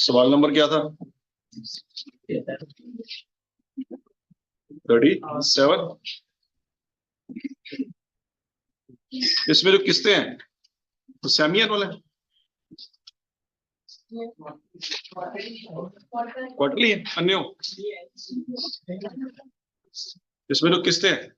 सवाल नंबर क्या था? 37। इसमें जो किस्तें हैं तो सेमी एनुअल है, क्वार्टरली है, अन्य इसमें जो किस्तें हैं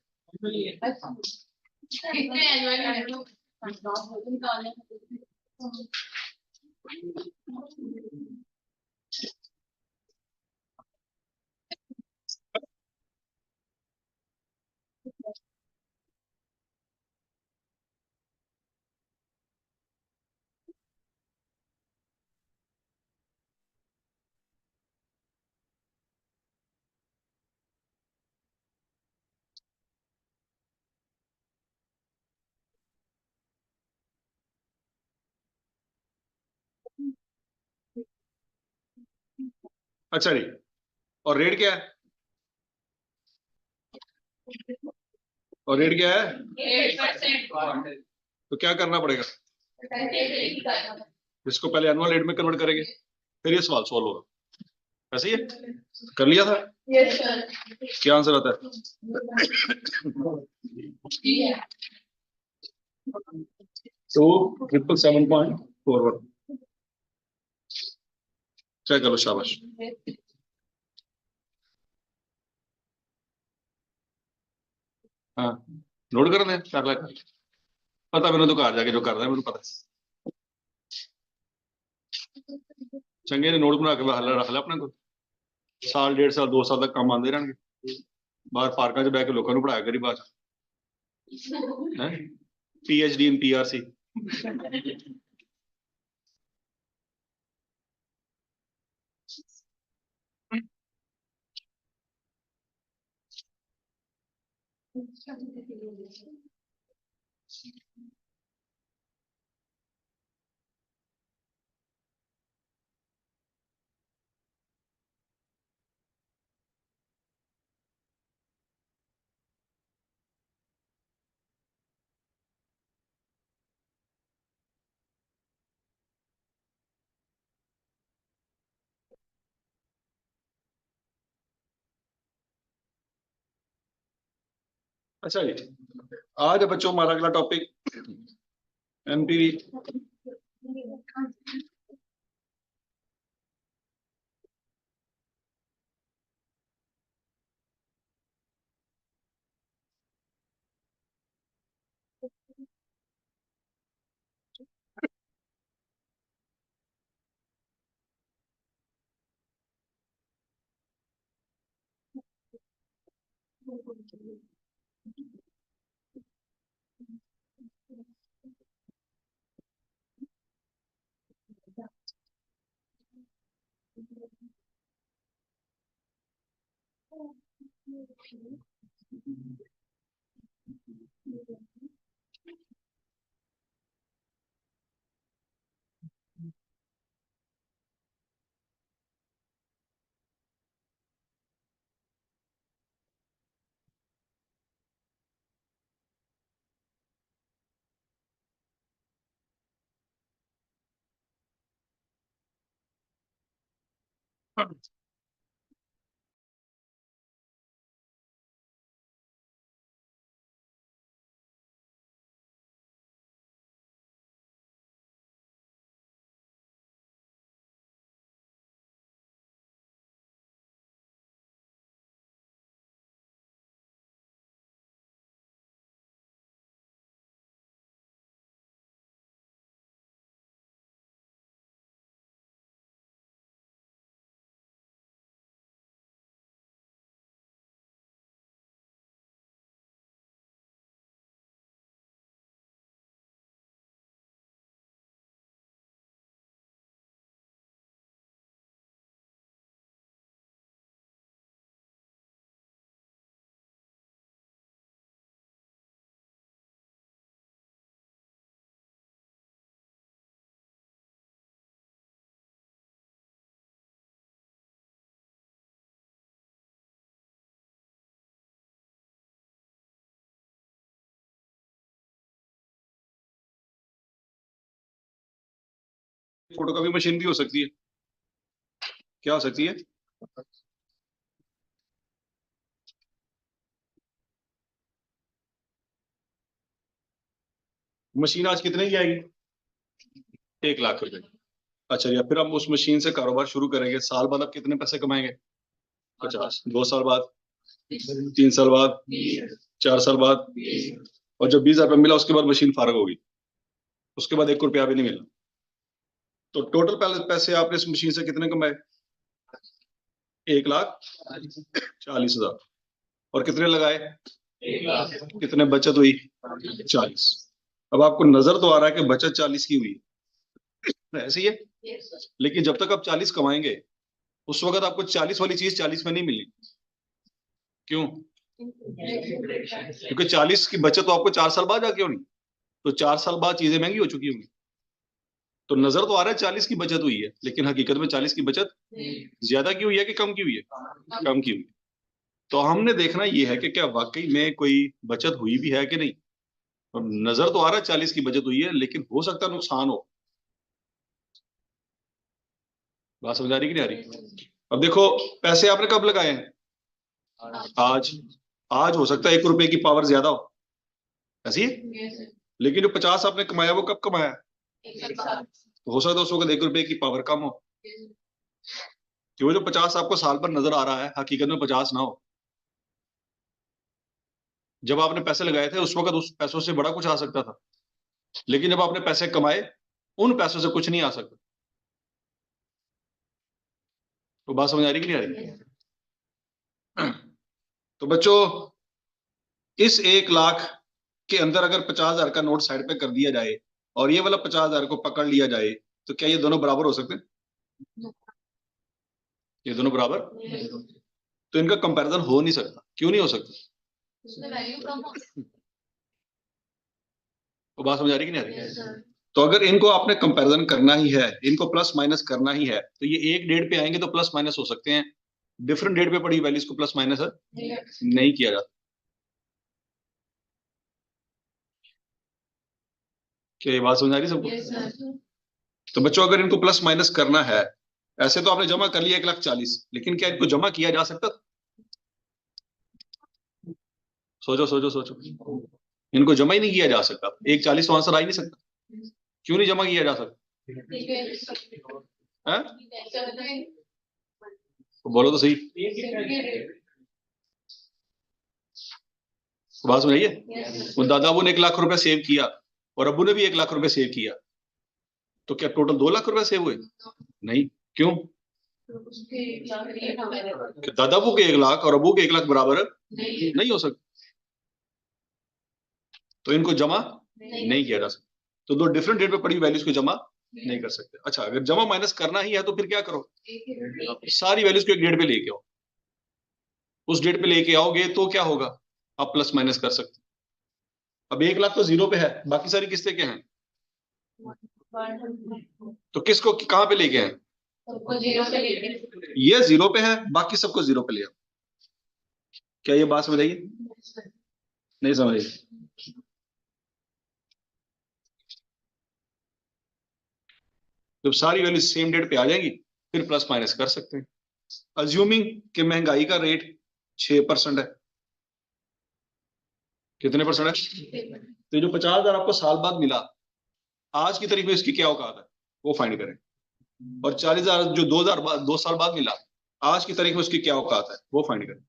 अच्छा जी, और रेट क्या है? और रेट क्या है? 8%। तो क्या करना पड़ेगा? इसको पहले एनुअल रेट में कन्वर्ट करेंगे, फिर ये सवाल सॉल्व होगा। ऐसे ही है, कर लिया था? Yes sir. क्या आंसर आता है? 2,777.41। चेक करो, शाबाश। हाँ, नोट कर दें, कर ले। पता मैंने तो घर जाके जो कर रहा है मैंने पता है। चंगे ने नोट बना के हल रख लिया अपने को, साल 1.5 साल 2 साल तक काम आते रहने। बाहर पार्क च बह के लोगों को पढ़ाया करी बाद PhD इन PRC। अच्छा जी, आज बच्चों हमारा अगला टॉपिक एनपीवी। फोटोकॉपी मशीन भी हो सकती है। क्या हो सकती है? मशीन आज कितने की आएगी? 1 लाख रुपए। अच्छा, या फिर हम उस मशीन से कारोबार शुरू करेंगे, साल बाद आप कितने पैसे कमाएंगे? 50। 2 साल बाद? 3 साल बाद? 4 साल बाद? और जब 20,000 मिला उसके बाद मशीन फारग होगी, उसके बाद 1 रुपया भी नहीं मिला। तो टोटल पैसे आपने इस मशीन से कितने कमाए? 1,40,000। और कितने लगाए? 1 लाख। कितने बचत हुई? 40। अब आपको नजर तो आ रहा है कि बचत 40 की हुई है, ऐसे ही है। लेकिन जब तक आप 40 कमाएंगे उस वक्त आपको 40 वाली चीज 40 में नहीं मिली। क्यों? क्योंकि 40 की बचत तो आपको 4 साल बाद जाके होनी। तो 4 साल बाद चीजें महंगी हो चुकी होंगी। तो नजर तो आ रहा है 40 की बचत हुई है, लेकिन हकीकत में 40 की बचत ज्यादा की हुई है कि कम की हुई है? कम की हुई। तो हमने देखना ये है कि क्या वाकई में कोई बचत हुई भी है कि नहीं। और नजर तो आ रहा है 40 की बचत हुई है, लेकिन हो सकता है नुकसान हो। बात समझ आ रही कि नहीं आ रही? अब देखो, पैसे आपने कब लगाए हैं? आज। आज हो सकता है 1 रुपए की पावर ज्यादा हो, ऐसी है। लेकिन जो 50 आपने कमाया वो कब कमाया? तो हो सकता है उस वक्त 1 रुपए की पावर कम हो, कि वो जो 50 आपको साल पर नजर आ रहा है हकीकत में 50 ना हो। जब आपने पैसे लगाए थे उस वक्त उस पैसों से बड़ा कुछ आ सकता था, लेकिन जब आपने पैसे कमाए उन पैसों से कुछ नहीं आ सकता। तो बात समझ आ रही कि नहीं आ रही? तो बच्चों, इस 1 लाख के अंदर अगर 50,000 का नोट साइड पे कर दिया जाए और ये वाला 50,000 को पकड़ लिया जाए, तो क्या ये दोनों बराबर हो सकते हैं? ये दोनों बराबर? तो इनका कंपैरिजन हो नहीं सकता। क्यों नहीं हो सकता? तो बात समझ आ रही कि नहीं आ रही? तो अगर इनको आपने कंपैरिजन करना ही है, इनको प्लस माइनस करना ही है, तो ये एक डेट पे आएंगे तो प्लस माइनस हो सकते हैं। डिफरेंट डेट पे पड़ी वैल्यूज को प्लस माइनस नहीं किया जाता। क्या ये बात समझ आ रही सबको? तो बच्चों, अगर इनको प्लस माइनस करना है, ऐसे तो आपने जमा कर लिया 1,40,000, लेकिन क्या इनको जमा किया जा सकता? सोचो सोचो सोचो। इनको जमा ही नहीं किया जा सकता। 1,40 तो आंसर आ ही नहीं सकता। क्यों नहीं जमा किया जा सकता? है? तो बोलो तो सही। बात सुनाइए। वो दादा अबू ने 1 लाख रुपए सेव किया और अबू ने भी 1 लाख रुपए सेव किया, तो क्या टोटल 2 लाख रुपए सेव हुए? नहीं। क्यों? कि दादा अबू के 1 लाख और अबू के 1 लाख बराबर नहीं हो सकते। तो इनको जमा नहीं किया जा सकता। तो दो डिफरेंट डेट पे पड़ी वैल्यूज को जमा नहीं कर सकते। अच्छा, अगर जमा माइनस करना ही है तो फिर क्या करो? सारी वैल्यूज को एक डेट पे लेके आओ। उस डेट पे लेके आओगे तो क्या होगा? आप प्लस माइनस कर सकते। अब 1 लाख तो जीरो पे है, बाकी सारी किस्तें क्या हैं? तो किसको कहां पे लेके हैं? ये जीरो पे है, बाकी सबको जीरो पे ले आओ। क्या ये बात समझ आई? नहीं समझ आई? जब सारी वैल्यू सेम डेट पे आ जाएंगी फिर प्लस माइनस कर सकते हैं। अज्यूमिंग कि महंगाई का रेट 6% है। कितने परसेंट है? तो जो 50,000 आपको साल बाद मिला, आज की तारीख में इसकी क्या औकात है वो फाइंड करें। और 40,000 जो 2,000 बाद 2 साल बाद मिला, आज की तारीख में उसकी क्या औकात है वो फाइंड करें।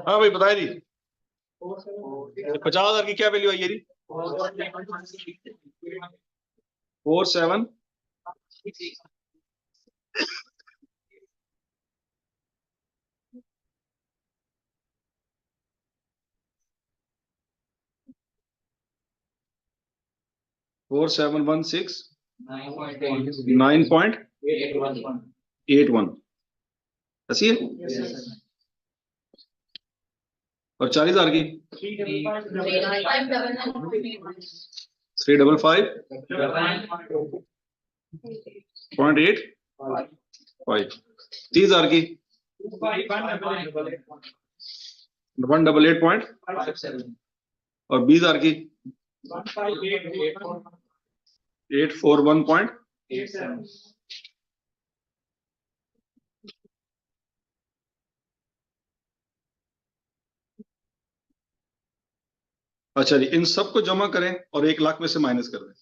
हाँ भाई बताए दी। 50,000 की क्या वैल्यू आई है जी? 47 4716 9.81 ऐसी है। और 40,000 की 355.85। 30,000 की 188. और 20,000 की 841. अच्छा जी, इन सबको जमा करें और 1 लाख में से माइनस कर दें।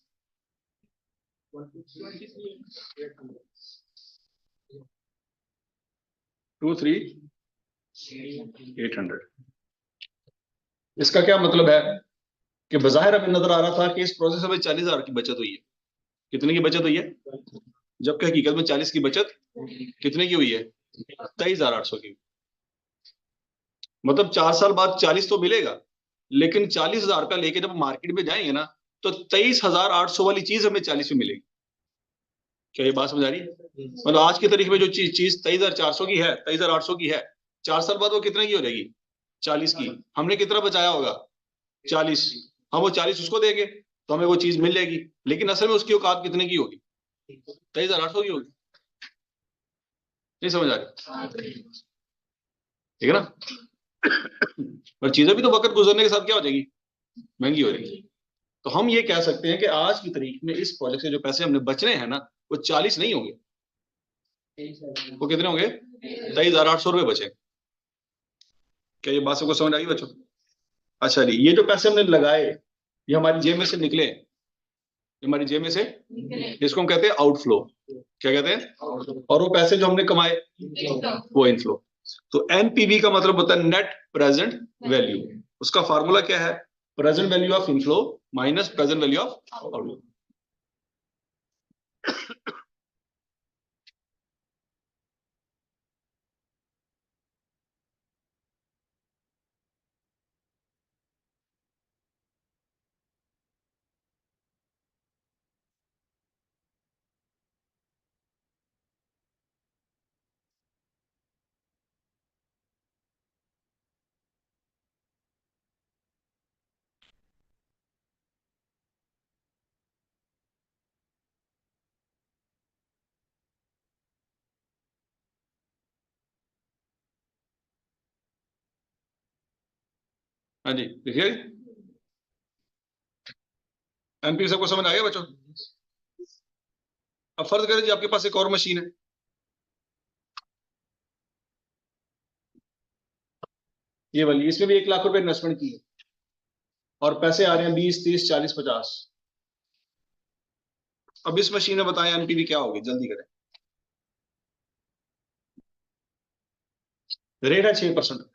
23,800। इसका क्या मतलब है कि बाहर हमें नजर आ रहा था कि इस प्रोसेस में 40,000 की बचत हुई है। कितने की बचत हुई है? जबकि हकीकत में 40 की बचत कितने की हुई है? 23,800 की। मतलब 4 साल बाद 40 तो मिलेगा, लेकिन 40,000 का लेके जब मार्केट में जाएंगे ना, तो 23,800 वाली चीज हमें 40 में मिलेगी। क्या ये बात समझ आ रही है? मतलब आज की तारीख में जो चीज 23,400 की है, 23,800 की है, 4 साल बाद वो कितने की हो जाएगी? 40 की। हमने कितना बचाया होगा? 40। हम वो 40 उसको देंगे तो हमें वो चीज मिल जाएगी, लेकिन असल में उसकी औकात कितने की होगी? 23,800 की होगी। नहीं समझ आ रही? ठीक है ना? पर चीजें भी तो वक्त गुजरने के साथ क्या हो जाएगी? महंगी हो जाएगी। तो हम ये कह सकते हैं कि आज की तारीख में इस प्रोजेक्ट से जो पैसे हमने बचने हैं ना, वो 40 नहीं होंगे। वो कितने होंगे? 23,800 रुपये बचे। क्या ये बात सबको समझ आई बच्चों? अच्छा जी, ये जो पैसे हमने लगाए ये हमारी जेब में से निकले, ये हमारी जेब में से, इसको हम कहते हैं आउटफ्लो। क्या कहते हैं? और वो पैसे जो हमने कमाए वो इनफ्लो। तो एनपीवी का मतलब होता है नेट प्रेजेंट वैल्यू। उसका फार्मूला क्या है? Present value of inflow minus present value of outflow. हाँ जी देखिए, एनपीवी सबको समझ आ गया बच्चों? अब फर्ज करें जी आपके पास एक और मशीन है, ये वाली, इसमें भी 1 लाख रुपए इन्वेस्टमेंट की है और पैसे आ रहे हैं 20, 30, 40, 50। अब इस मशीन में बताएं एनपीवी क्या होगी, जल्दी करें। रेट है 6%।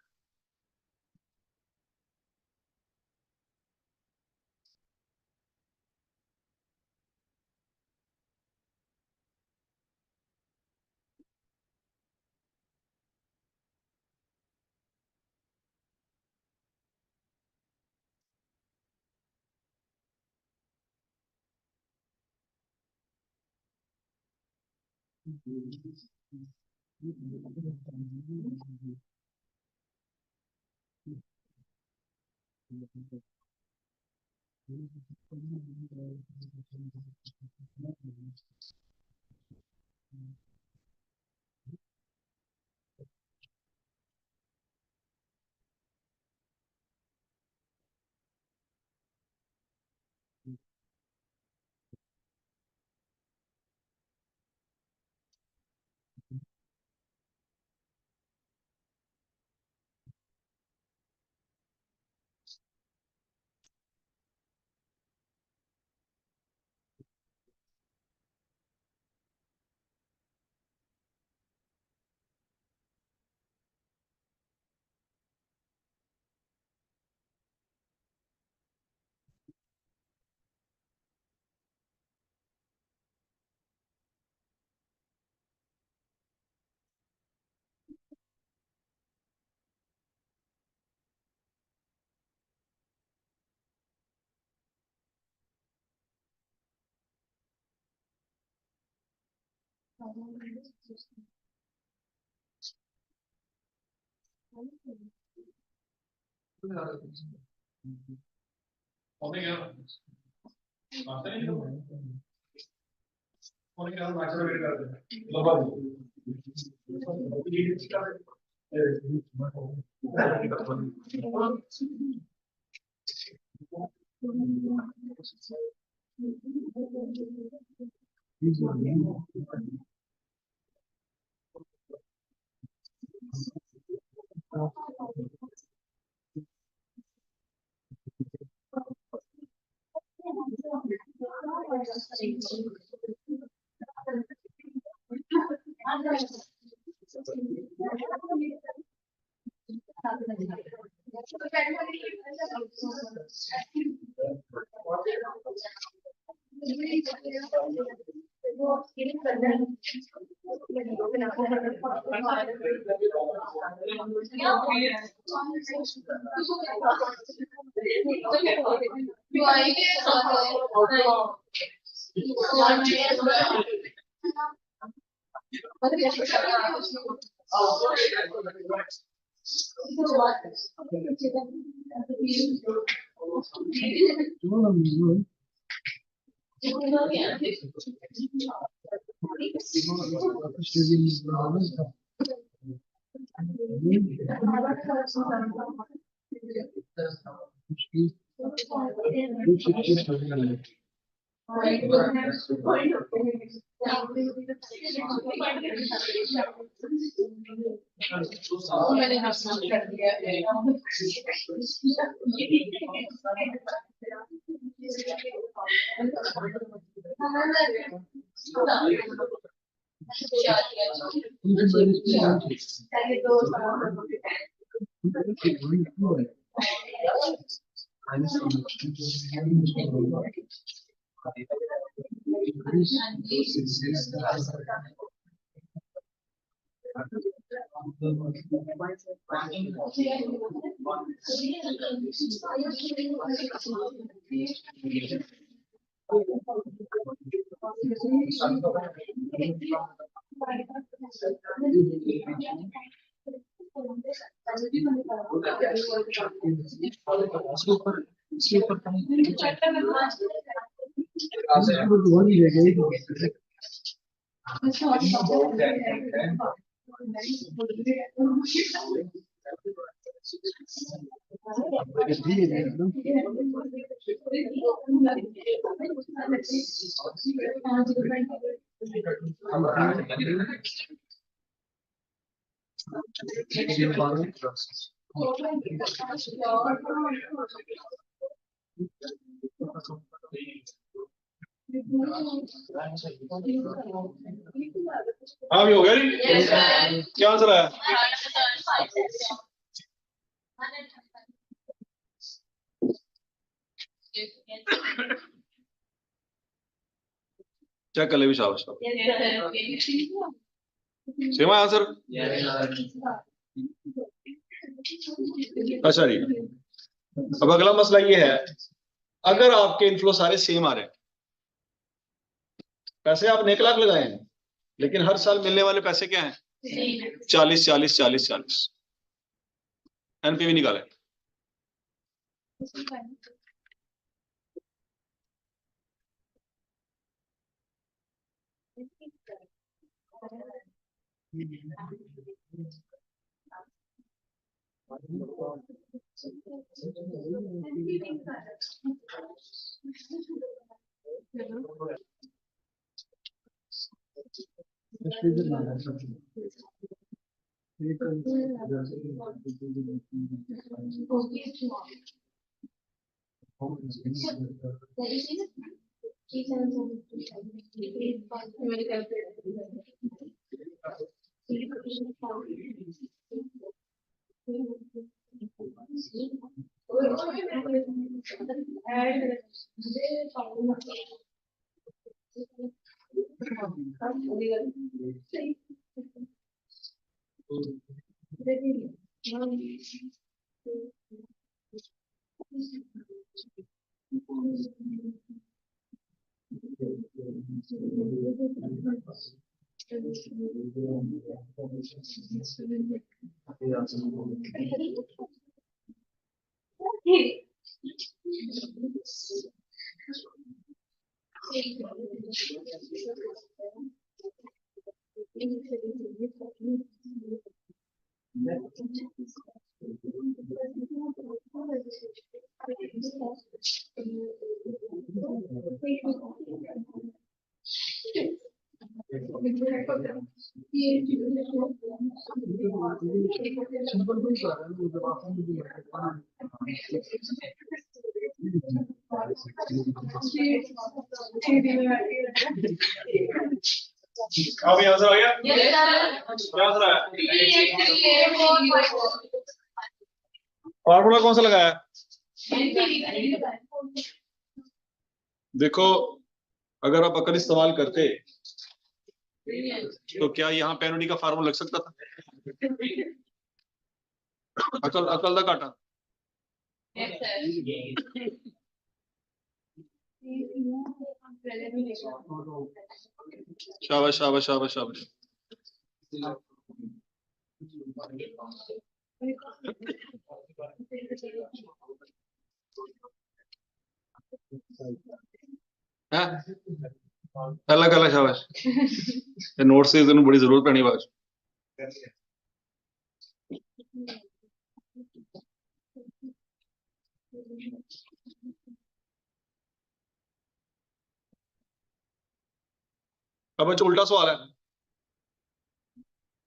हाँ भी हो गया नहीं? क्या आंसर आया? चेक कर ले भी, शाबाश। Same answer. अच्छा जी, अब अगला मसला ये है, अगर आपके इनफ्लो सारे सेम आ रहे हैं, पैसे आपने 1 लाख लगाए हैं, लेकिन हर साल मिलने वाले पैसे क्या हैं? 40 40 40 40। एनपीवी निकालें। अब ये आंसर आ गया? क्या आंसर आया? फार्मूला कौन सा लगाया? देखो, अगर आप अकल इस्तेमाल करते तो क्या यहाँ पेनल्टी का फार्मूला लग सकता था? अकल अकल का काटा। शाबाश शाबाश शाबाश शाबाश। अलग अलग शाबाश। नोट से तेन बड़ी जरूरत पैनी बात। अब अच्छा उल्टा सवाल है।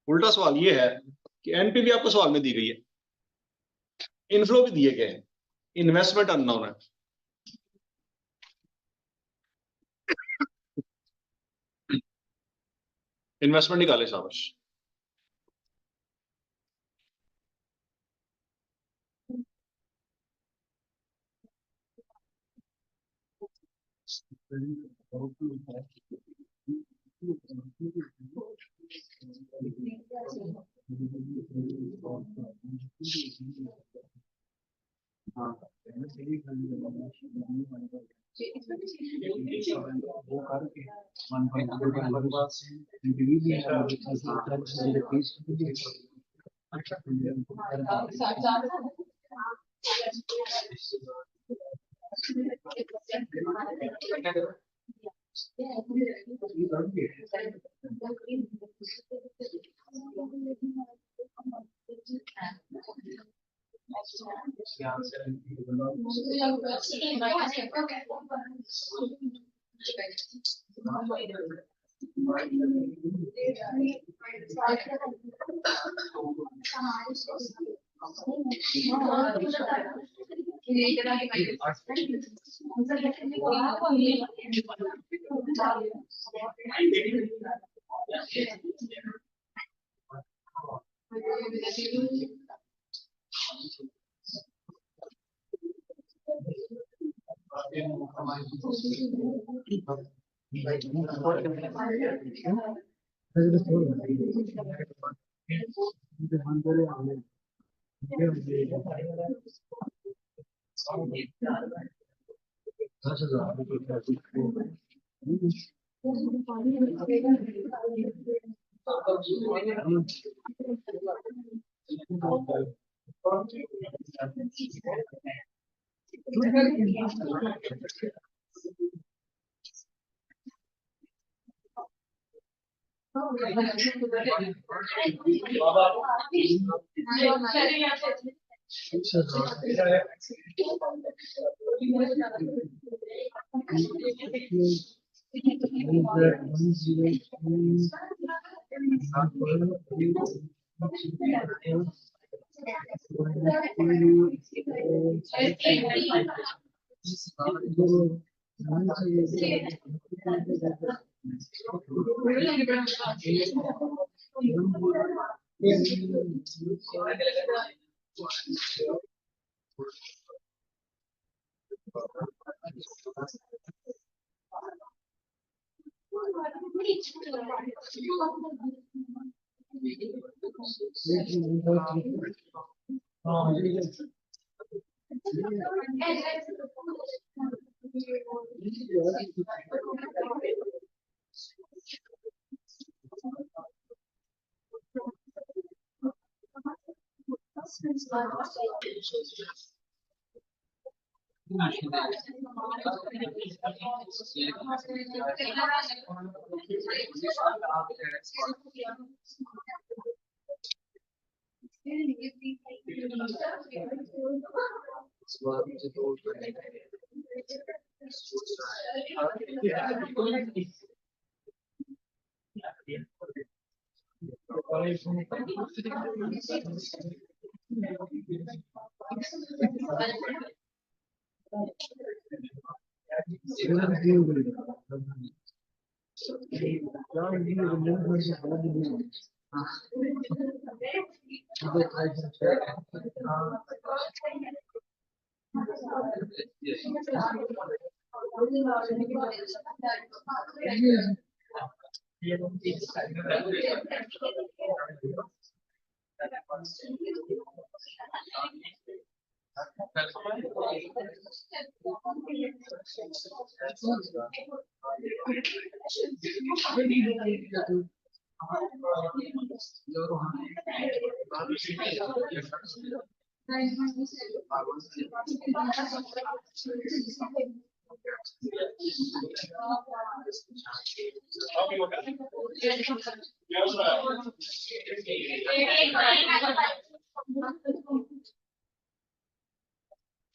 उल्टा सवाल ये है कि एनपीवी आपको सवाल में दी गई है, इनफ्लो भी दिए गए हैं, इन्वेस्टमेंट अननोन है। इन्वेस्टमेंट निकाले शाबाश।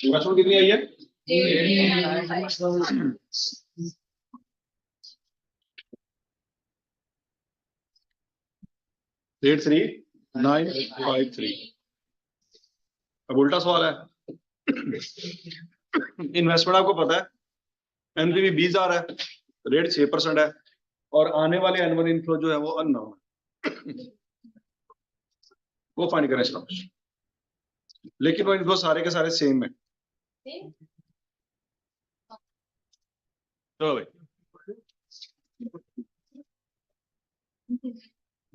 इन्वेस्टमेंट कितनी आई है? 83,953। अब उल्टा सवाल है। इन्वेस्टमेंट आपको पता है, एनपीवी 20,000 है, रेट 6% है, और आने वाले एनुअल इनफ्लो जो है वो अननोन है, वो फाइंड करें इसका। लेकिन वो इनफ्लो सारे के सारे सेम है। तो भाई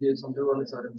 ये समझो वाले सारे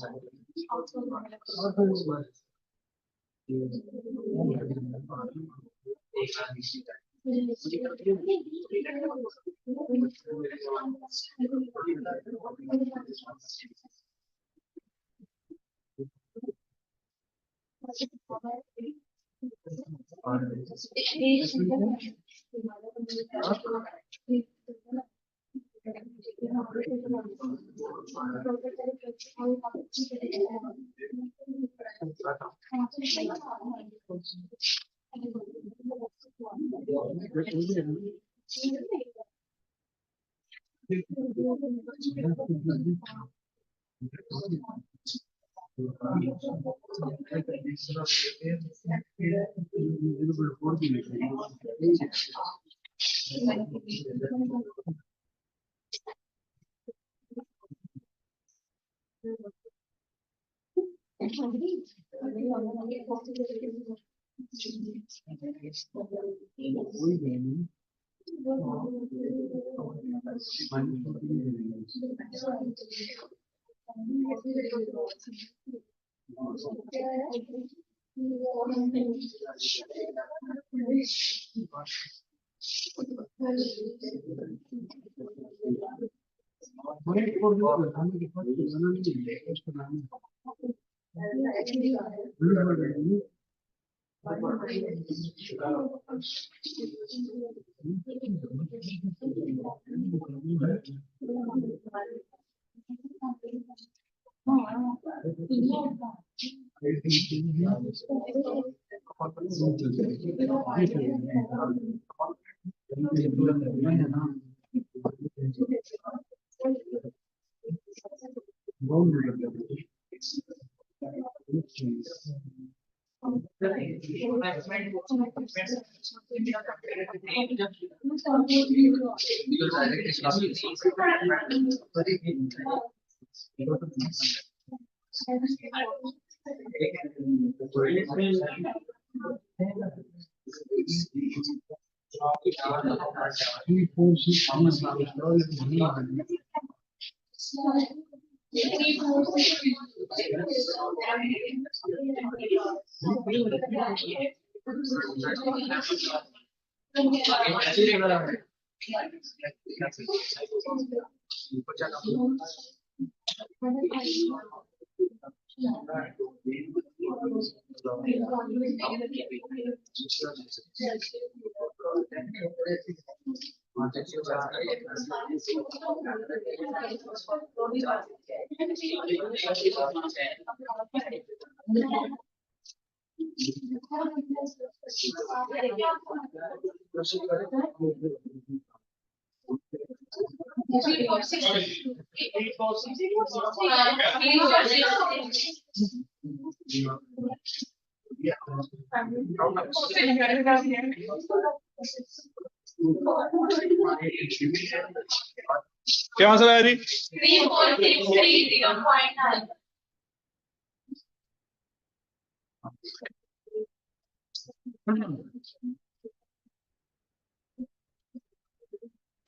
क्या आंसर आया जी?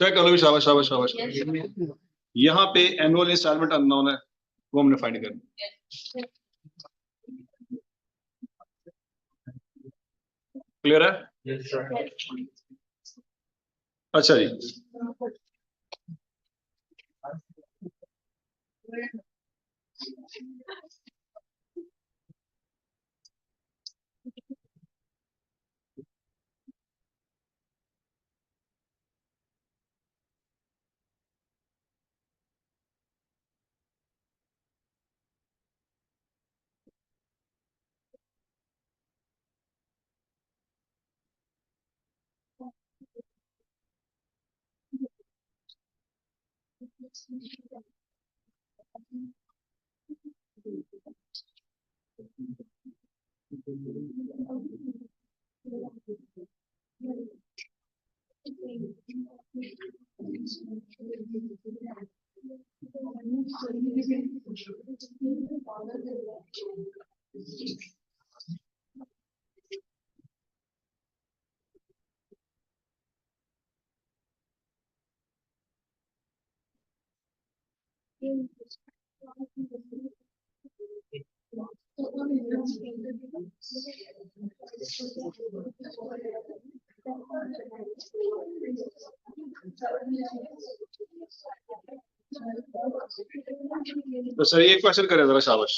चेक करो भी, शाबाश शाबाश शाबाश। यहाँ पे एनुअल इंस्टॉलमेंट अननोन है, वो हमने फाइंड करना। क्लियर है? अच्छा जी, तो सर एक क्वेश्चन करें जरा, शाबाश।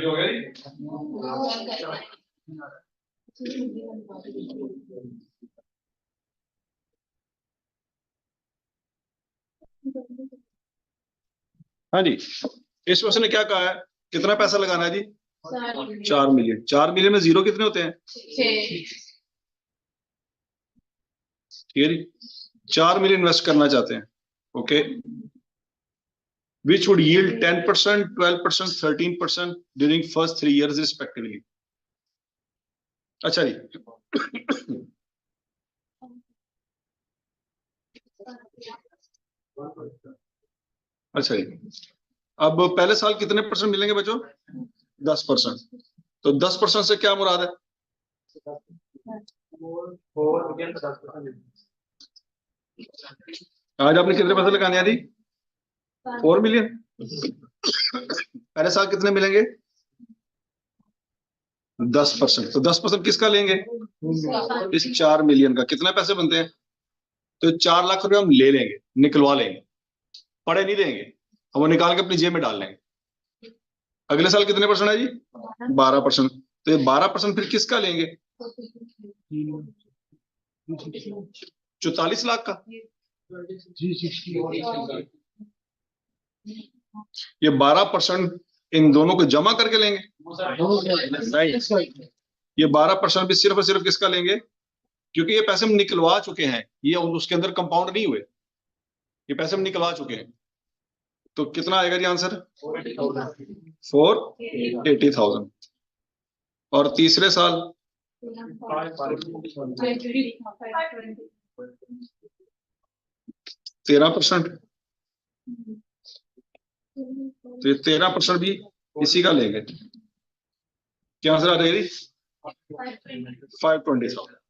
हो गया? हाँ जी, इस क्वेश्चन ने क्या कहा है, कितना पैसा लगाना है जी? 4 मिलियन। 4 मिलियन में जीरो कितने होते हैं? 6। ठीक है जी, 4 मिलियन इन्वेस्ट करना चाहते हैं, okay, which would yield 10%, 12%, 13% during first 3 years respectively. अच्छा जी, अच्छा जी, अब पहले साल कितने परसेंट मिलेंगे बच्चों? 10%। तो 10% से क्या मुराद है? आज आपने कितने पैसे लगाने हैं जी? 4 मिलियन। पहले साल कितने मिलेंगे? 10%। तो 10% किसका लेंगे? इस 4 मिलियन का। कितने पैसे बनते हैं? तो 4 लाख रुपए हम ले लेंगे, निकलवा लेंगे, पड़े नहीं देंगे, हम वो निकाल के अपनी जेब में डाल लेंगे। अगले साल कितने परसेंट है जी? 12%। तो ये 12% फिर किसका लेंगे? 44 लाख का। ये 12% इन दोनों को जमा करके लेंगे। ये 12% भी सिर्फ और सिर्फ किसका लेंगे, क्योंकि ये पैसे हम निकलवा चुके हैं, ये उसके अंदर कंपाउंड नहीं हुए, ये पैसे हम निकलवा चुके हैं। तो कितना आएगा जी आंसर? 480,000। और तीसरे साल 13%, तो ये 13% भी इसी का लेंगे। क्या आंसर आ रहा है? 520,000।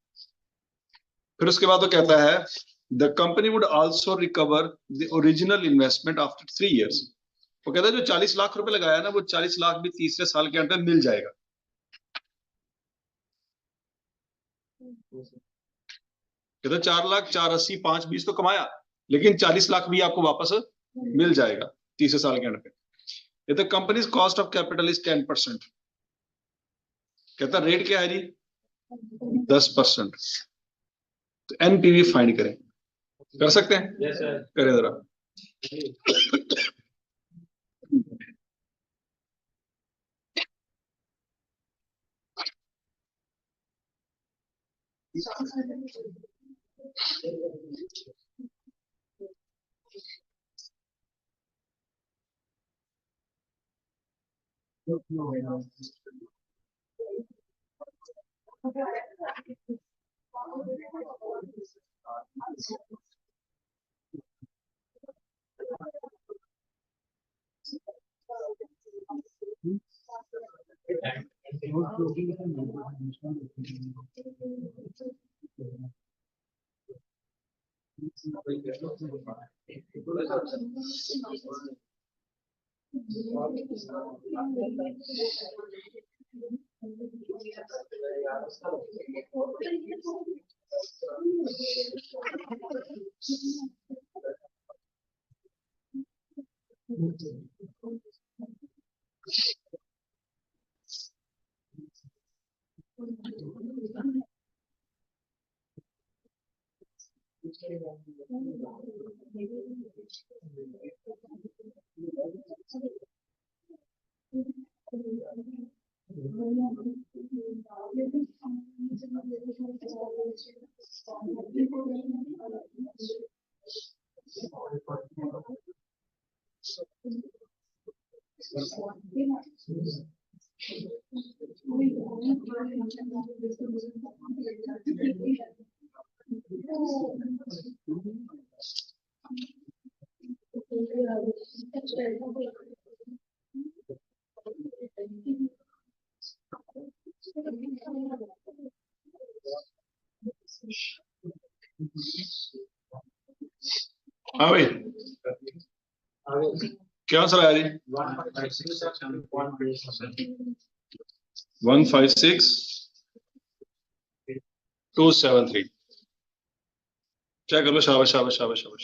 फिर उसके बाद वो कहता है the company would also recover the original investment after 3 years। वो कहता है जो 40 लाख रुपए लगाया ना, वो 40 लाख भी तीसरे साल के अंदर मिल जाएगा। कहता है 4 लाख 480 520 तो कमाया, लेकिन 40 लाख भी आपको वापस मिल जाएगा तीसरे साल के अंदर। कहता है companies cost of capital is 10%। कहता रेट क्या है जी? 10%। तो एनपीवी फाइंड करें, कर सकते हैं? yes, करें जरा। हाँ भाई, क्या आंसर आया जी? 156,273। चेक कर लो। शाबाश शाबाश शाबाश शाबाश।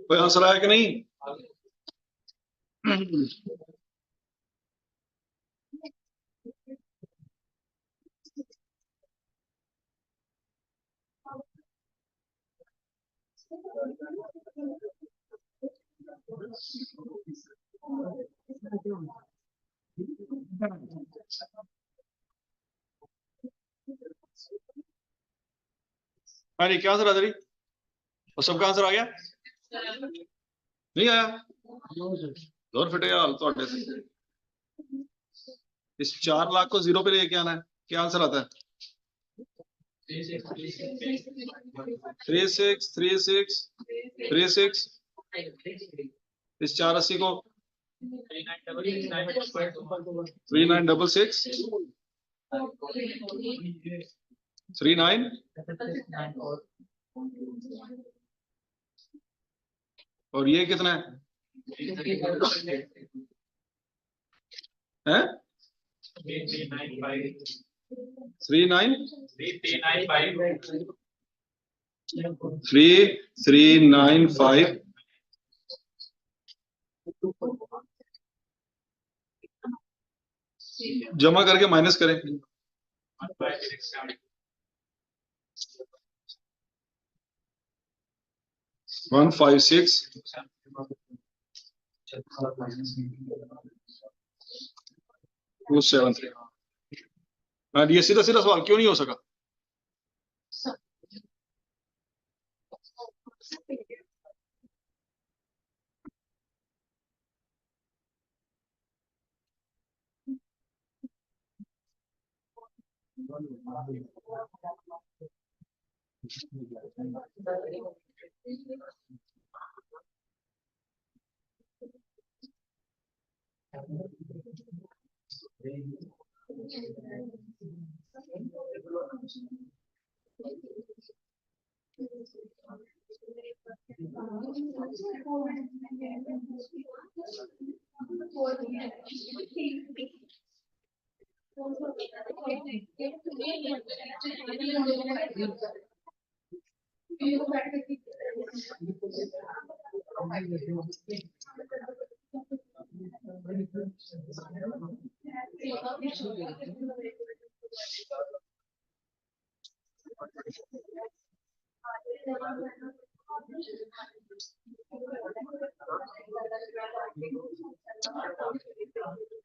कोई आंसर आया कि नहीं? अरे क्या आंसर आ रही? और सबका आंसर आ गया? नहीं आया? जोर फिटे यार तो से। इस 4 लाख को 0 पे लेके आना है। क्या आंसर आता है? 363636। इस 480 को 3966 39 और ये कितना है? 3395 जमा करके माइनस करें। 156 273। ये सीधा सीधा सवाल क्यों नहीं हो सका?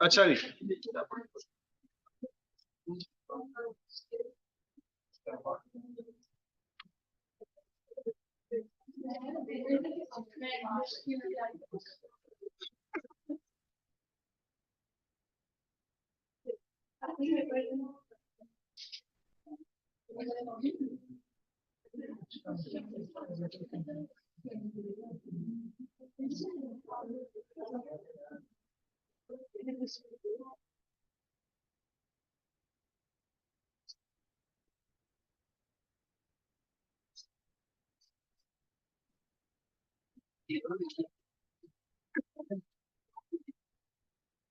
अच्छा जी,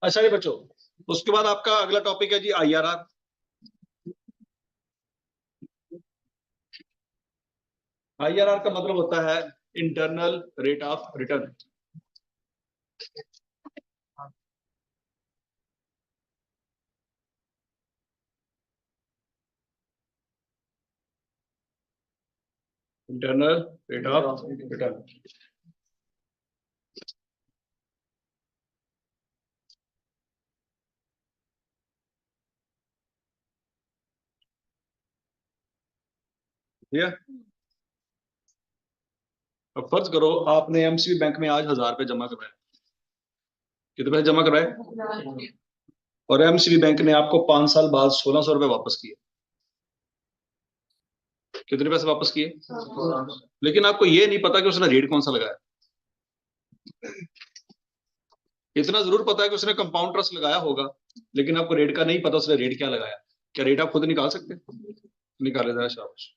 अच्छा जी बच्चों, उसके बाद आपका अगला टॉपिक है जी IRR। IRR का मतलब होता है internal rate of return. Internal rate of return. ठीक है। अब फर्ज करो आपने MCB बैंक में आज 1000 रुपए जमा करवाए। कितने पैसे जमा करवाए? और एमसीबी बैंक ने आपको 5 साल बाद 1600 रुपए वापस किए। कितने पैसे वापस किए? लेकिन आपको ये नहीं पता कि उसने रेट कौन सा लगाया। इतना जरूर पता है कि उसने कंपाउंड ट्रस्ट लगाया होगा, लेकिन आपको रेट का नहीं पता उसने रेट क्या लगाया। क्या रेट आप खुद निकाल सकते? निकाले जरा, शाबाश।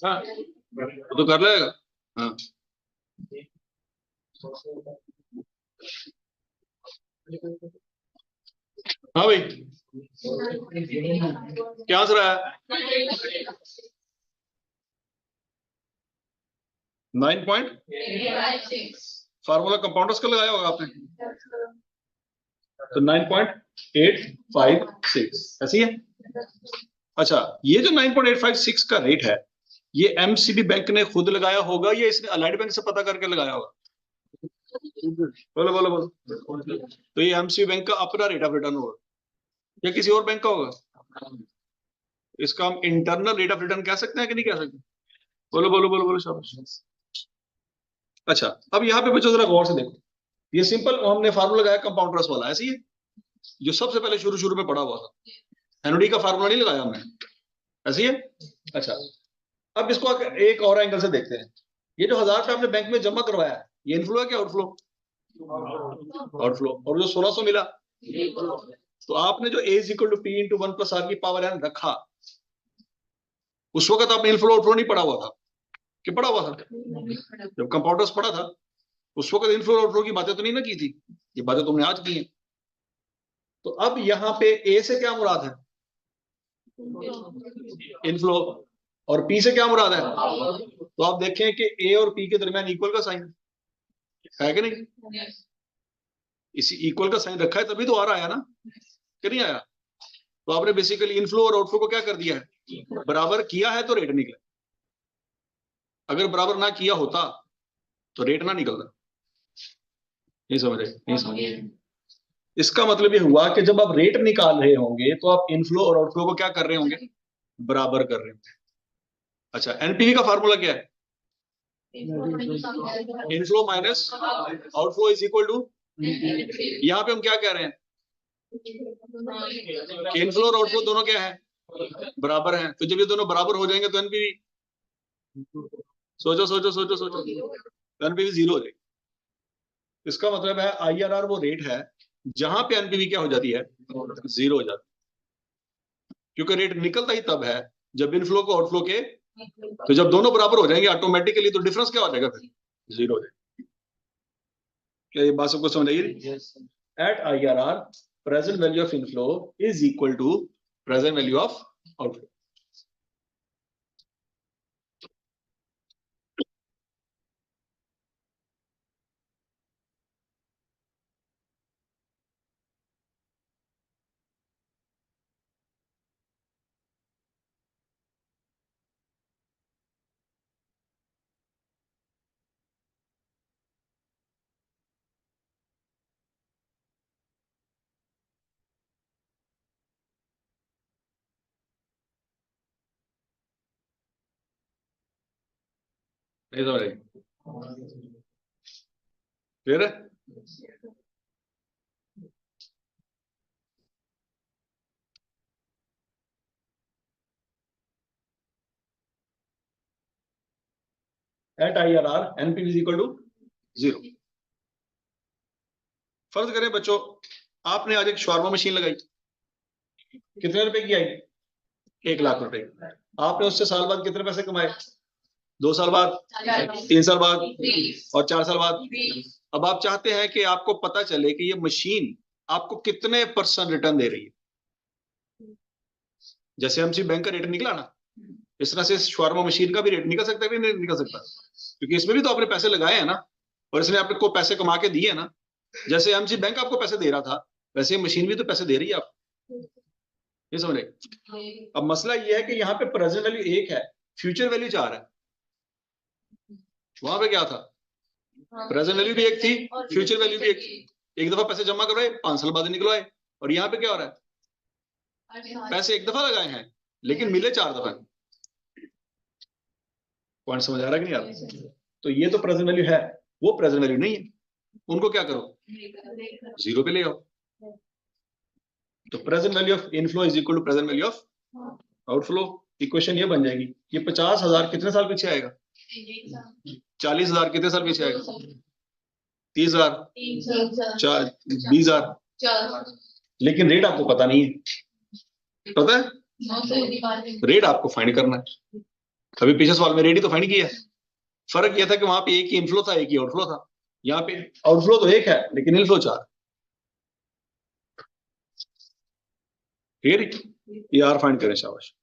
हाँ, वो तो कर लेगा। हाँ, हाँ भाई, क्या हंस रहा है? 9.? फार्मूला कंपाउंडर्स का लगाया होगा आपने, तो 9.856 ऐसी है। अच्छा, ये जो 9.856 का रेट है, ये एमसीबी बैंक ने खुद लगाया होगा या इसने अलाइड बैंक से पता करके लगाया होगा? बोलो बोलो बोलो। तो ये एमसीबी बैंक का अपना रेट ऑफ रिटर्न होगा या किसी और बैंक का होगा? इसका हम इंटरनल रेट ऑफ रिटर्न कह सकते हैं कि नहीं कह सकते? बोलो बोलो बोलो बोलो, शाबाश। अच्छा, अब यहाँ पे बच्चों जरा गौर से देखो, ये सिंपल हमने फार्मूला लगाया कंपाउंडर्स वाला, ऐसे ही है जो सबसे पहले शुरू शुरू में पढ़ा हुआ था। एनओडी का फार्मूला नहीं लगाया हमने, ऐसे ही है। अच्छा, अब इसको एक और एंगल से देखते हैं। ये जो 1000 रुपये आपने बैंक में जमा करवाया है, ये इनफ्लो है क्या आउटफ्लो? आउटफ्लो। और जो 1600 मिला, तो आपने जो A is equal to P into 1 + r की पावर n रखा, उस वक्त आपने इनफ्लो आउटफ्लो नहीं पढ़ा हुआ था कि पढ़ा हुआ था? जब कंपाउंडर्स पढ़ा था उस वक्त इनफ्लो आउटफ्लो की बातें तो नहीं ना की थी, ये बातें तुमने आज की हैं। तो अब यहाँ पे ए से क्या मुराद है? इनफ्लो। और पी से क्या मुराद है? तो आप देखें कि ए और पी के दरमियान इक्वल का साइन है कि नहीं? इसी इक्वल का साइन रखा है तभी तो आ रहा है ना, कि नहीं आया? तो आपने बेसिकली इनफ्लो और आउटफ्लो को क्या कर दिया है, बराबर किया है, तो रेट निकले। अगर बराबर ना किया होता तो रेट ना निकलता। नहीं समझ रहे? नहीं समझ रहे? इसका मतलब ये हुआ कि जब आप रेट निकाल रहे होंगे तो आप इनफ्लो और आउटफ्लो को क्या कर रहे होंगे, बराबर कर रहे होंगे। अच्छा, एनपीवी का फार्मूला क्या है? Inflow minus outflow is equal to, यहाँ पे हम क्या कह रहे हैं कि इनफ्लो और आउटफ्लो दोनों क्या है, बराबर हैं। तो जब ये दोनों बराबर हो जाएंगे तो एनपीवी, सोचो सोचो सोचो सोचो, एनपीवी जीरो हो जाएगी। इसका मतलब है आईआरआर वो रेट है जहां पे एनपीवी क्या हो जाती है, जीरो हो जाती है। क्योंकि रेट निकलता ही तब है जब इनफ्लो को आउटफ्लो के, तो जब दोनों बराबर हो जाएंगे ऑटोमेटिकली, तो डिफरेंस क्या हो जाएगा फिर, जीरो हो जाएगा। क्या ये बात सबको समझ आई? At IRR present value of inflow is equal to present value of outflow. Clear है? At IRR NPV is equal to 0। फर्ज करें बच्चों, आपने आज एक शॉर्मा मशीन लगाई, कितने रुपए की आई? 1 लाख रुपए। आपने उससे साल बाद कितने पैसे कमाए? 2 साल बाद, 3 साल बाद और 4 साल बाद। अब आप चाहते हैं कि आपको पता चले कि ये मशीन आपको कितने % रिटर्न दे रही है। जैसे एमसी बैंक का रेट निकला ना, इस तरह से शॉर्मा मशीन का भी रेट निकल सकता है कि नहीं निकल सकता? क्योंकि इसमें भी तो आपने पैसे लगाए हैं ना, और इसने आपको पैसे कमा के दिए ना। जैसे एमसी बैंक आपको पैसे दे रहा था, वैसे मशीन भी तो पैसे दे रही है आपको। ये समझ रहे? अब मसला ये है कि यहाँ पे प्रेजेंट वैल्यू 1 है, फ्यूचर वैल्यू 4 है। वहां पे क्या था? प्रेजेंट वैल्यू भी 1 थी, फ्यूचर वैल्यू भी 1 थी। एक दफा पैसे जमा करवाए, 5 साल बाद निकलवाए। और यहाँ पे क्या हो रहा है? पैसे एक दफा लगाए हैं लेकिन मिले 4 दफा। पॉइंट समझ आ रहा है कि नहीं आ रहा? तो ये तो प्रेजेंट वैल्यू है, वो प्रेजेंट वैल्यू नहीं है। उनको क्या करो? 0 पे ले आओ। तो present value of inflow is equal to present value of outflow. Equation ये बन जाएगी। ये 50,000 कितने साल पीछे आएगा? 40,000 कितने साल पीछे आएगा? 30,000, 20,000। लेकिन रेट आपको पता नहीं है। पता है? रेट आपको फाइंड करना है। अभी पिछले सवाल में रेट ही तो फाइंड किया है। फर्क यह था कि वहां पे एक ही इनफ्लो था, एक ही आउटफ्लो था। यहाँ पे आउटफ्लो तो 1 है लेकिन इनफ्लो 4। फिर ये आर फाइंड करें। शाबाश।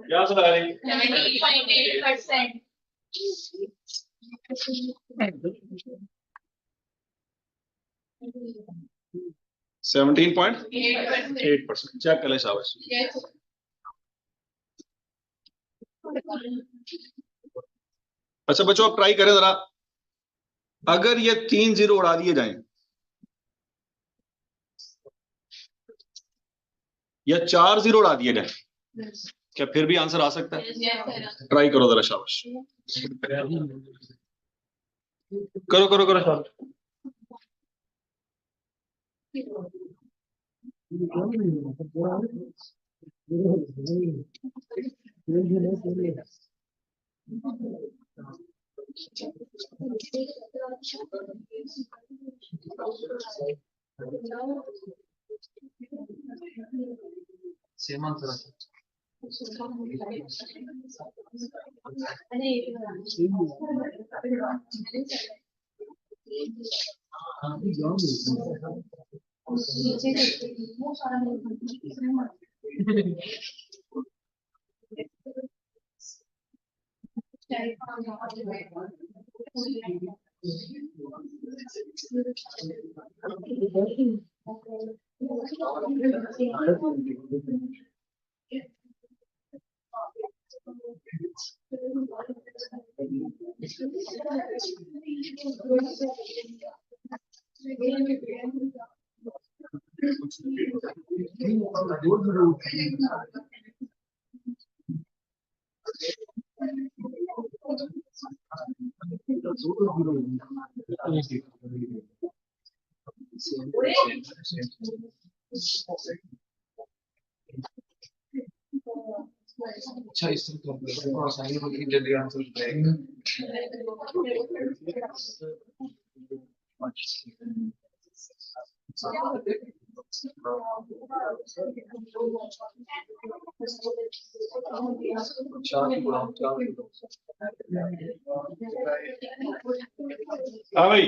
क्या बता रही? 70.8%। 17.8%। चेक कर ले। शाबाश। अच्छा बच्चों आप ट्राई करें जरा, अगर ये 3 0 उड़ा दिए जाएं या 4 0 उड़ा दिए जाएं, क्या फिर भी आंसर आ सकता है? ट्राई करो जरा, शाबाश, करो करो करो शाबाश। अच्छा इस तरह आसानी होगी, जल्दी आंसर हाँ भाई,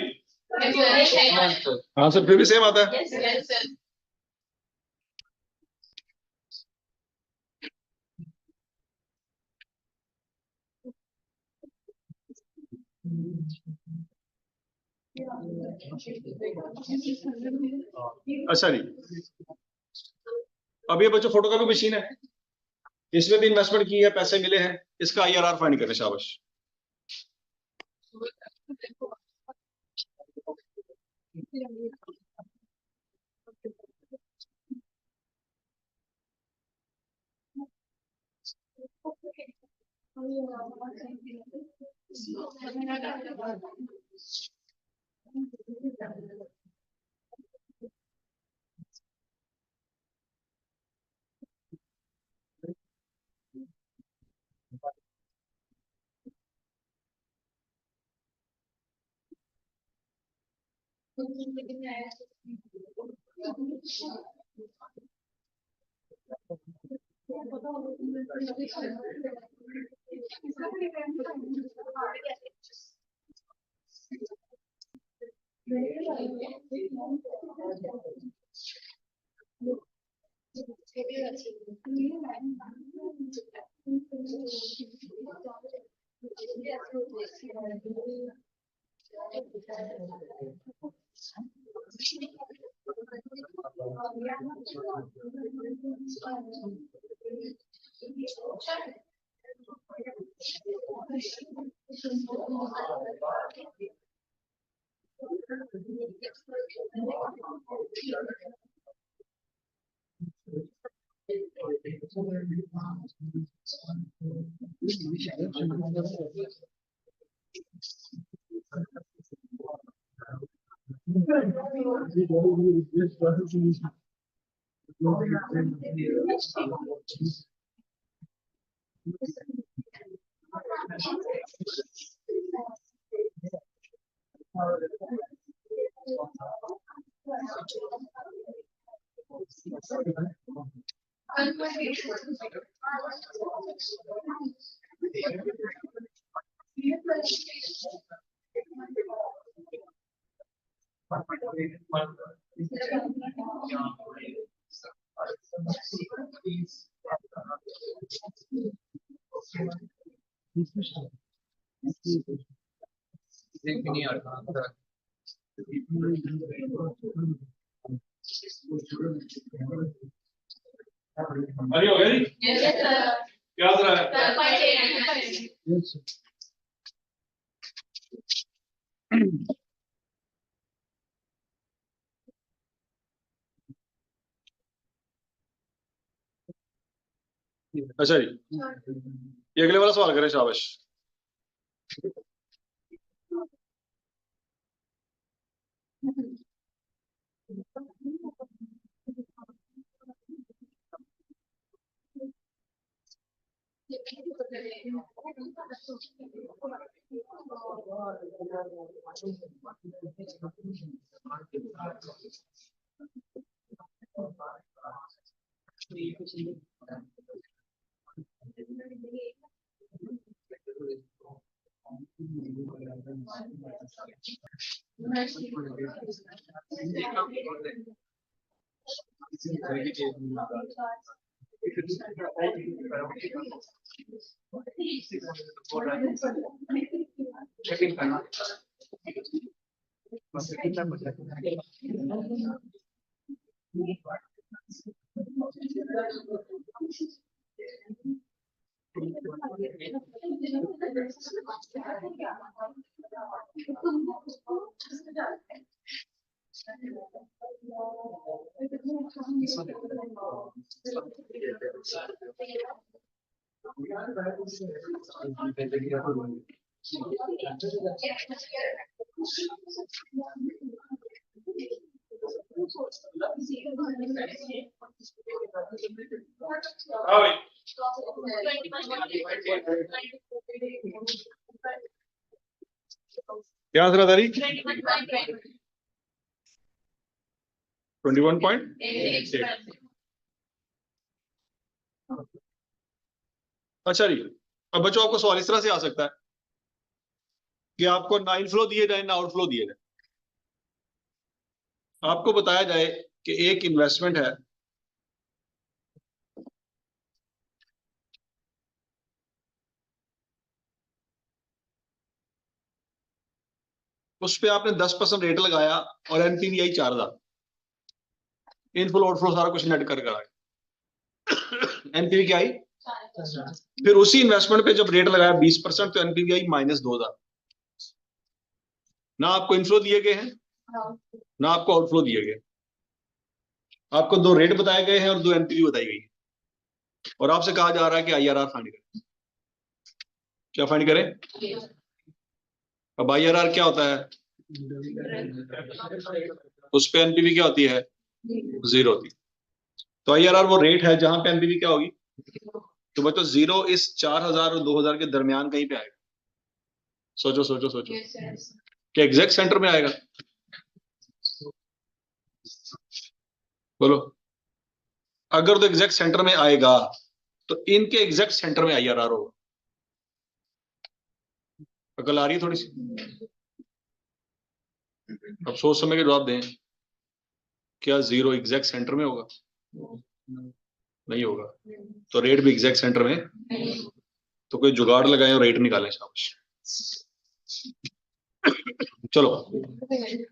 आंसर फिर भी सेम आता है। अच्छा जी, अब ये बच्चों फोटोकॉपी मशीन है, इसमें भी इन्वेस्टमेंट की है, पैसे मिले हैं, इसका IRR फाइंड करें, शाबाश। अरे हो गया जी, याद रहा है। अच्छा जी, ये अगले वाला सवाल करें, शाबाश। हाँ भाई, क्या आंसर है तारीख? 21.8। अच्छा जी, अब बच्चों आपको सवाल इस तरह से आ सकता है कि आपको ना इनफ्लो दिए जाए ना आउटफ्लो दिए जाए। आपको बताया जाए कि एक इन्वेस्टमेंट है, उस पर आपने 10% रेट लगाया और एनपीवी 4,000, इनफ्लो आउटफ्लो सारा कुछ नेट कर एनपीवी क्या आई? फिर उसी इन्वेस्टमेंट पे जब रेट लगाया 20% तो एनपीवी आई -2,000। ना आपको इनफ्लो दिए गए हैं ना आपको आउटफ्लो दिए गए, आपको दो रेट बताए गए हैं और दो एनपीवी बताई गई है, और आपसे कहा जा रहा है कि आईआरआर फाइंड करें। क्या फाइंड करें? अब आईआरआर क्या होता है? उस पे एनपीवी क्या होती है? 0 होती है। तो आईआरआर वो रेट है जहां पे एनपीवी क्या होगी? तो बच्चों 0 इस 4,000 और 2,000 के दरमियान कहीं पे आएगा। सोचो सोचो सोचो, क्या एग्जैक्ट सेंटर में आएगा? बोलो। अगर तो एग्जैक्ट सेंटर में आएगा तो इनके एग्जैक्ट सेंटर में आईआरआर होगा। अकल आ रही है थोड़ी सी? अब सोच समझ के जवाब दें, क्या 0 एग्जैक्ट सेंटर में होगा? नहीं होगा। तो रेट भी एग्जैक्ट सेंटर में, तो कोई जुगाड़ लगाएं और रेट निकालें, शाबाश। चलो, है?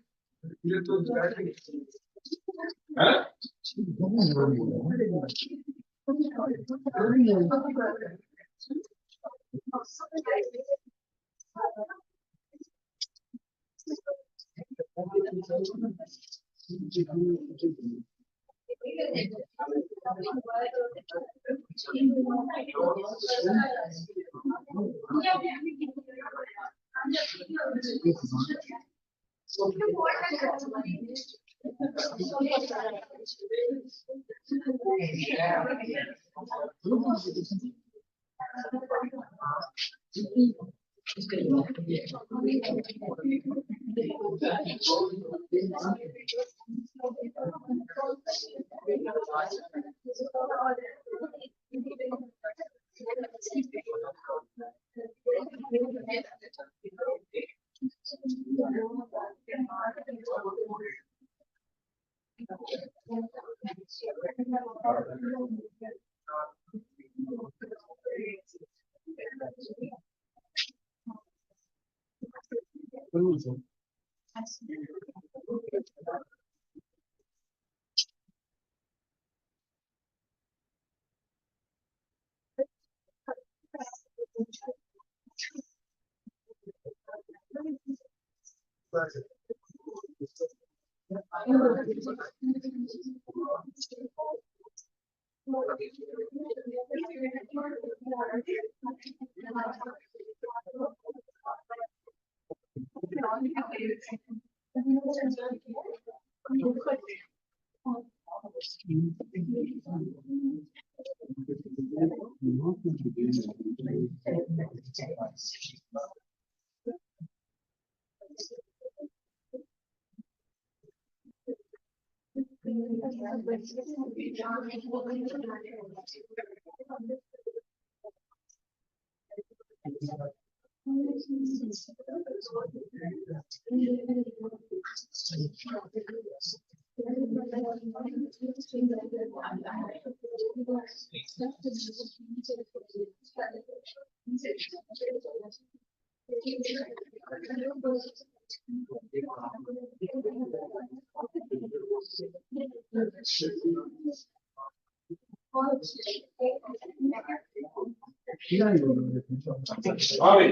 हाँ भाई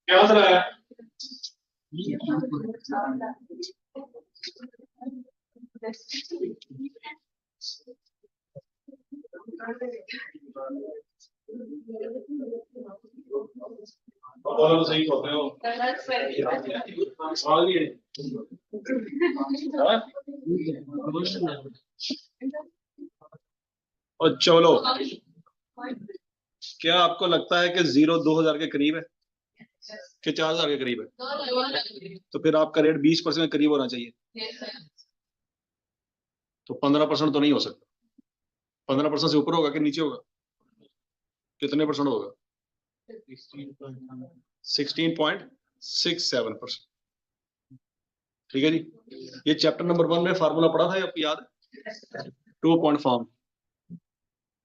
क्या चल रहा है? बोलो तो सही बोल रहे हो। सवाल नहीं है। हाँ? और चलो, क्या आपको लगता है कि 0 2000 के करीब है कि 4000 के करीब है? तो फिर आपका रेट 20% के करीब होना चाहिए। तो 15% तो नहीं हो सकता। 15% से ऊपर होगा कि नीचे होगा? कितने परसेंट होगा? 16.67%। ठीक है जी। ये चैप्टर नंबर 1 में फार्मूला पढ़ा था, आपको याद है? 2 पॉइंट फॉर्म।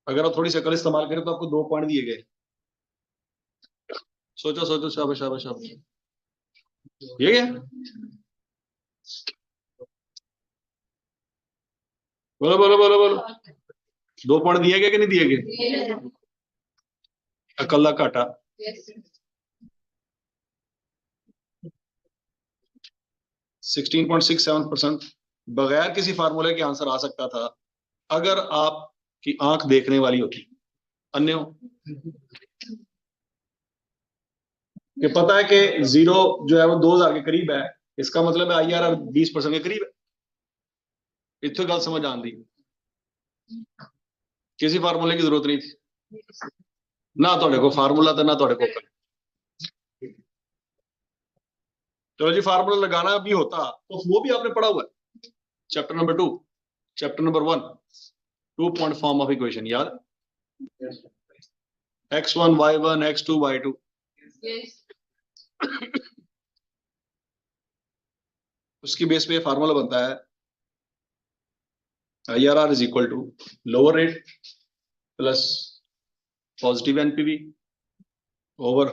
अगर आप थोड़ी सी अकल इस्तेमाल करें तो आपको 2 पॉइंट दिए गए। सोचो सोचो, शाबाश शाबाश शाबाश। ये क्या? बोलो बोलो बोलो बोलो। 2 पॉइंट दिए गए कि नहीं दिए गए? अकल का घाटा। 16.67% बगैर किसी फार्मूले के आंसर आ सकता था अगर आपकी आंख देखने वाली होती। अन्य हो कि पता है कि 0 जो है वो 2000 के करीब है, इसका मतलब है IRR 20% के करीब है। इतने गल समझ आती, किसी फार्मूले की जरूरत नहीं थी ना, थोड़े को फार्मूला था ना थोड़े को। चलो जी, फार्मूला लगाना भी होता तो वो भी आपने पढ़ा हुआ है। Chapter number 2, chapter number 1, 2 point form of equation याद? x1 y1 x2 y2। उसकी बेस पे फार्मूला बनता है IRR is equal to lower rate plus positive NPV over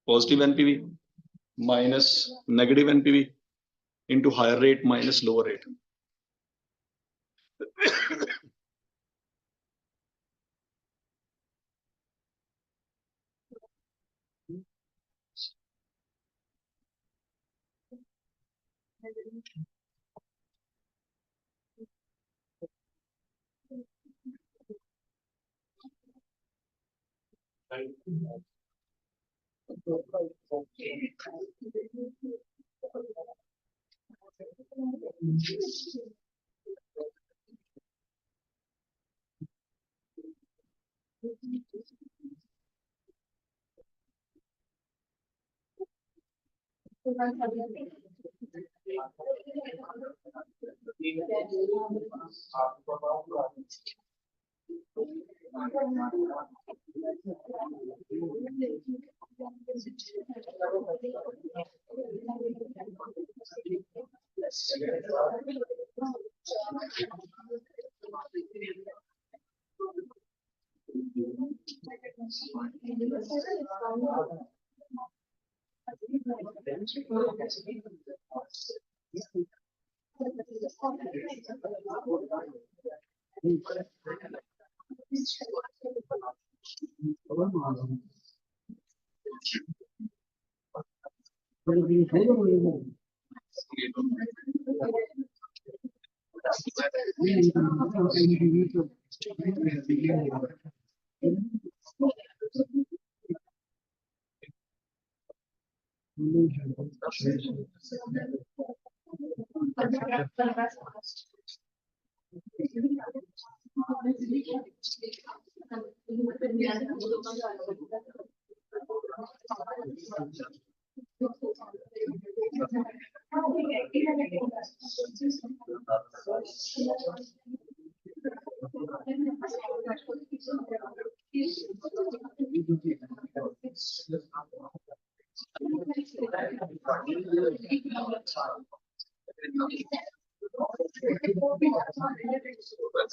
positive NPV minus negative NPV into higher rate minus lower rate.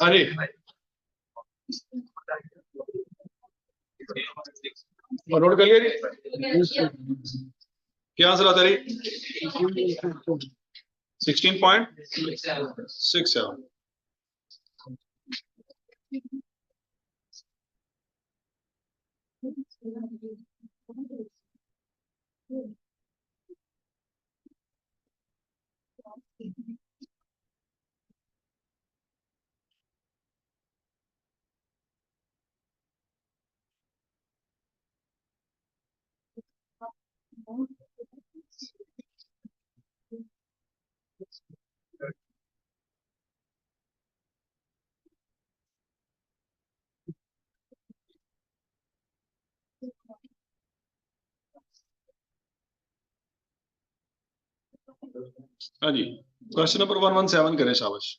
अरे note कर लिया क्या answer आता रही 16.67 हाँ जी क्वेश्चन नंबर 117 करें शाबाश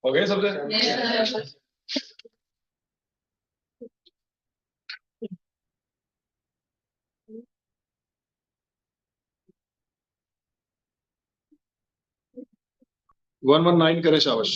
हो गए सबसे 119 करें शाबाश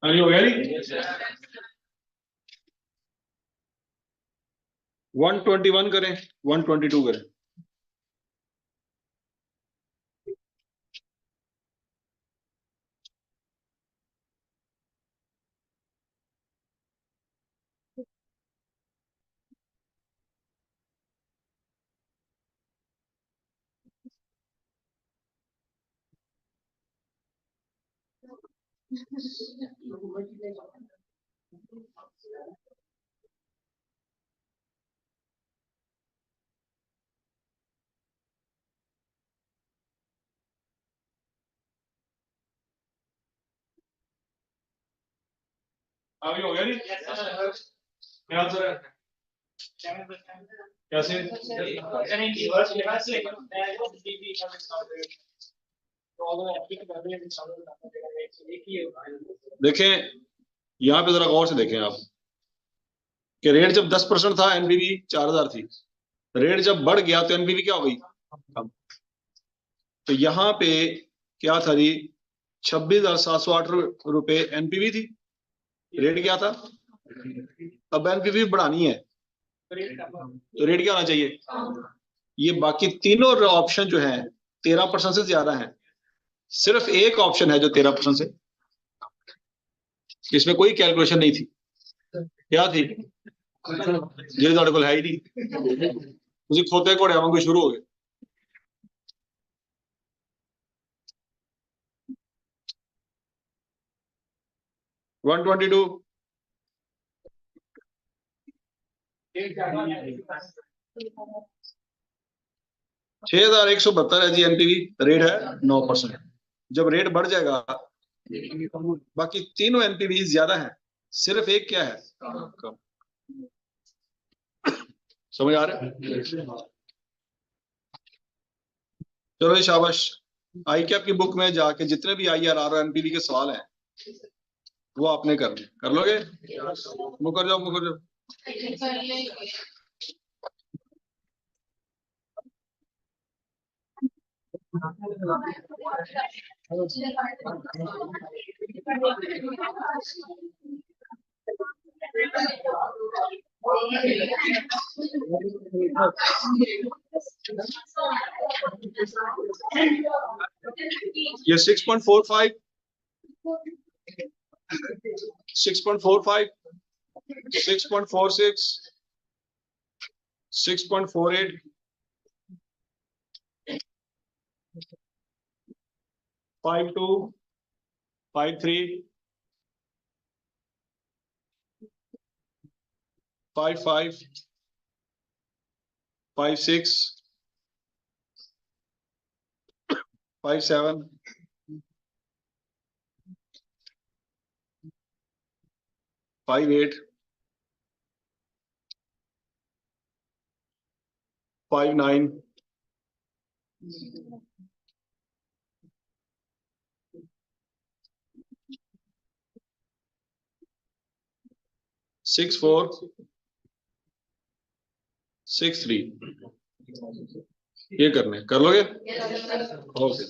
अरे हो गया नहीं 121 करें 122 करें अभी हो गया नहीं क्या आंसर है कैसे देखें यहाँ पे जरा गौर से देखें आप कि रेट जब 10% था एनपीवी 4000 थी रेट जब बढ़ गया तो एनपीवी क्या हो गई कम तो यहाँ पे क्या था जी 26,708 रुपए एनपीवी थी रेट क्या था अब एनपीवी बढ़ानी है तो रेट क्या होना चाहिए ये बाकी तीनों ऑप्शन जो है 13% से ज्यादा है सिर्फ एक ऑप्शन है जो 13% से इसमें कोई कैलकुलेशन नहीं थी क्या थी ये ਤੁਹਾਡੇ ਕੋਲ ਹੈ ਹੀ ਨਹੀਂ ਤੁਸੀਂ ਖੋਤੇ ਘੋੜਿਆਂ ਵਾਂਗੂ ਸ਼ੁਰੂ ਹੋ ਗਏ वन 6,172 है जी एनपीवी रेट है 9% जब रेट बढ़ जाएगा बाकी तीनों एनपीवी ज्यादा है सिर्फ एक क्या है कम समझ आ रहा है चलो जी शाबाश आई कैप की बुक में जाके जितने भी IRR और एनपीवी के सवाल हैं वो आपने करने कर लोगे मुकर जाओ ये 6.45 6.45 6.46 6.48 52 53 55 56 57 58 59 64 63 ये करने कर लोगे ओके